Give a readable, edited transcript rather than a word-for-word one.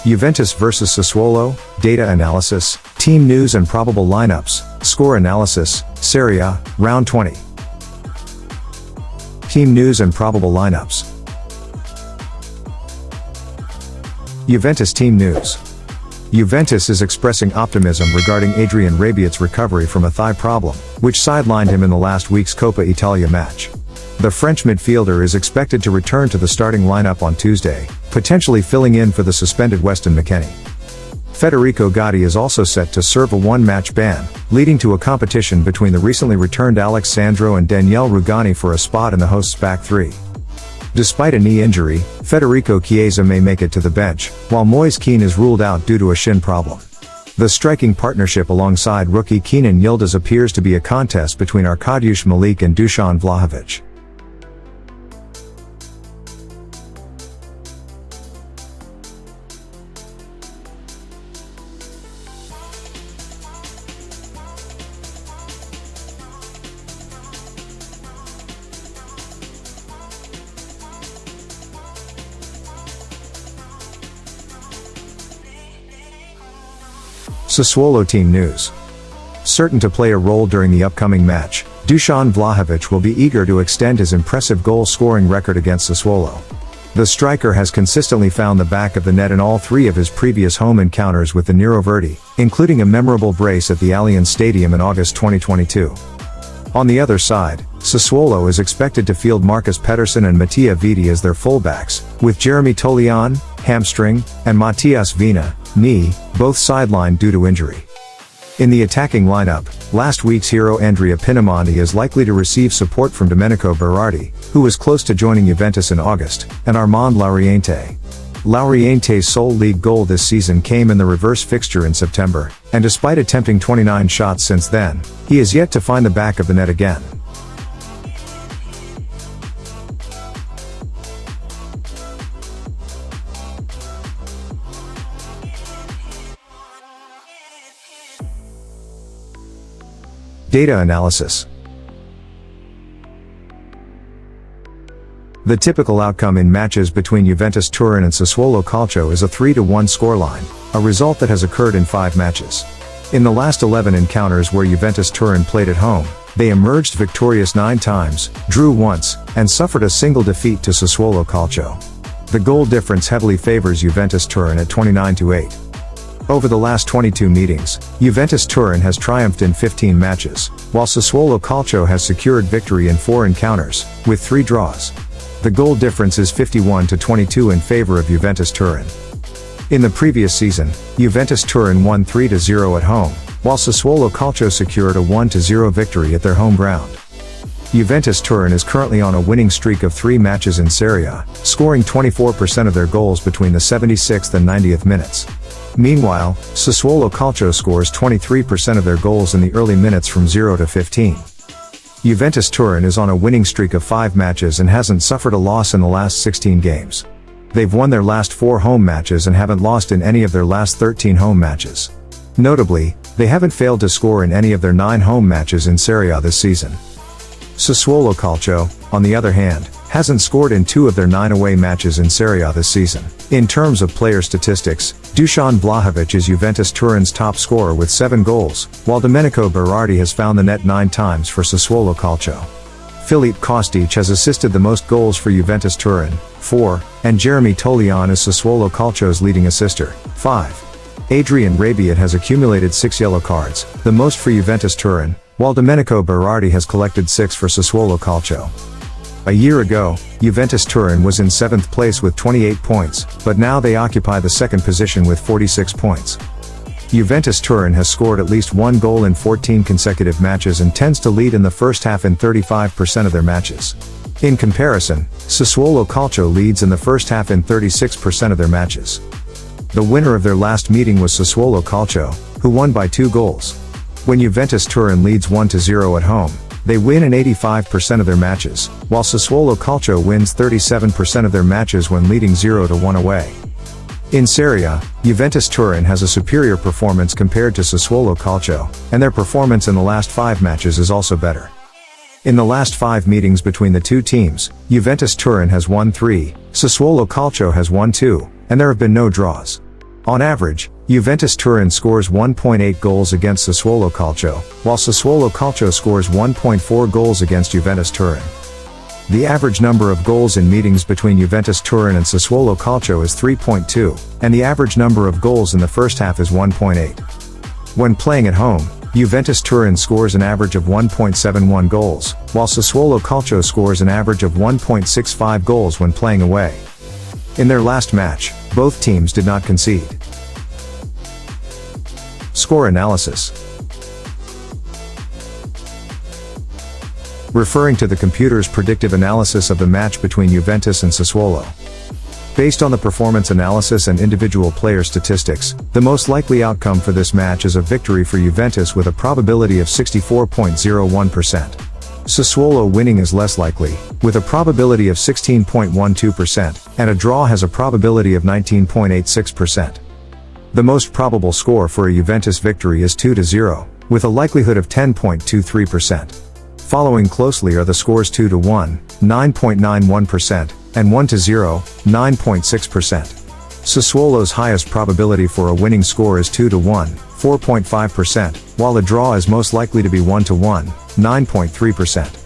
Juventus vs Sassuolo, data analysis, team news and probable lineups, score analysis, Serie, round 20. Team news and probable lineups. Juventus team news. Juventus is expressing optimism regarding Adrien Rabiot's recovery from a thigh problem, which sidelined him in the last week's Coppa Italia match. The French midfielder is expected to return to the starting lineup on Tuesday, potentially filling in for the suspended Weston McKennie. Federico Gatti is also set to serve a one-match ban, leading to a competition between the recently returned Sandro and Daniele Rugani for a spot in the hosts' back three. Despite a knee injury, Federico Chiesa may make it to the bench, while Moise Kean is ruled out due to a shin problem. The striking partnership alongside rookie Kenan Yildiz appears to be a contest between Arkadiusz, Milik and Dusan Vlahovic. Sassuolo team news. Certain to play a role during the upcoming match, Dusan Vlahovic will be eager to extend his impressive goal-scoring record against Sassuolo. The striker has consistently found the back of the net in all three of his previous home encounters with the Neroverdi, including a memorable brace at the Allianz Stadium in August 2022. On the other side, Sassuolo is expected to field Marcus Pedersen and Mattia Viti as their fullbacks, with Jeremy Toljan, hamstring, and Matthias Vina, knee, both sidelined due to injury. In the attacking lineup, last week's hero Andrea Pinamonti is likely to receive support from Domenico Berardi, who was close to joining Juventus in August, and Armand Laurienté. Laurienté's sole league goal this season came in the reverse fixture in September, and despite attempting 29 shots since then, he has yet to find the back of the net again. Data analysis. The typical outcome in matches between Juventus Turin and Sassuolo Calcio is a 3-1 scoreline, a result that has occurred in 5 matches. In the last 11 encounters where Juventus Turin played at home, they emerged victorious 9 times, drew once, and suffered a single defeat to Sassuolo Calcio. The goal difference heavily favors Juventus Turin at 29-8. Over the last 22 meetings, Juventus Turin has triumphed in 15 matches, while Sassuolo Calcio has secured victory in 4 encounters, with 3 draws. The goal difference is 51-22 in favor of Juventus Turin. In the previous season, Juventus Turin won 3-0 at home, while Sassuolo Calcio secured a 1-0 victory at their home ground. Juventus Turin is currently on a winning streak of 3 matches in Serie, scoring 24% of their goals between the 76th and 90th minutes. Meanwhile, Sassuolo Calcio scores 23% of their goals in the early minutes from 0 to 15. Juventus Turin is on a winning streak of 5 matches and hasn't suffered a loss in the last 16 games. They've won their last 4 home matches and haven't lost in any of their last 13 home matches. Notably, they haven't failed to score in any of their 9 home matches in Serie this season. Sassuolo Calcio, on the other hand, hasn't scored in 2 of their 9 away matches in Serie this season. In terms of player statistics, Dusan Vlahovic is Juventus Turin's top scorer with 7 goals, while Domenico Berardi has found the net 9 times for Sassuolo Calcio. Philippe Kostic has assisted the most goals for Juventus Turin, 4, and Jeremy Toljan is Sassuolo Calcio's leading assister, 5. Adrien Rabiot has accumulated 6 yellow cards, the most for Juventus Turin, while Domenico Berardi has collected 6 for Sassuolo Calcio. A year ago, Juventus Turin was in 7th place with 28 points, but now they occupy the 2nd position with 46 points. Juventus Turin has scored at least 1 goal in 14 consecutive matches and tends to lead in the first half in 35% of their matches. In comparison, Sassuolo Calcio leads in the first half in 36% of their matches. The winner of their last meeting was Sassuolo Calcio, who won by 2 goals. When Juventus Turin leads 1-0 at home, they win in 85% of their matches, while Sassuolo Calcio wins 37% of their matches when leading 0-1 away. In Serie, Juventus Turin has a superior performance compared to Sassuolo Calcio, and their performance in the last 5 matches is also better. In the last 5 meetings between the 2 teams, Juventus Turin has won 3, Sassuolo Calcio has won 2, and there have been no draws. On average, Juventus Turin scores 1.8 goals against Sassuolo Calcio, while Sassuolo Calcio scores 1.4 goals against Juventus Turin. The average number of goals in meetings between Juventus Turin and Sassuolo Calcio is 3.2, and the average number of goals in the first half is 1.8. When playing at home, Juventus Turin scores an average of 1.71 goals, while Sassuolo Calcio scores an average of 1.65 goals when playing away. In their last match, both teams did not concede. Score analysis. Referring to the computer's predictive analysis of the match between Juventus and Sassuolo. Based on the performance analysis and individual player statistics, the most likely outcome for this match is a victory for Juventus with a probability of 64.01%. Sassuolo winning is less likely, with a probability of 16.12%, and a draw has a probability of 19.86%. The most probable score for a Juventus victory is 2-0, with a likelihood of 10.23%. Following closely are the scores 2-1, 9.91%, and 1-0, 9.6%. Sassuolo's highest probability for a winning score is 2-1, 4.5%, while a draw is most likely to be 1-1, 9.3%.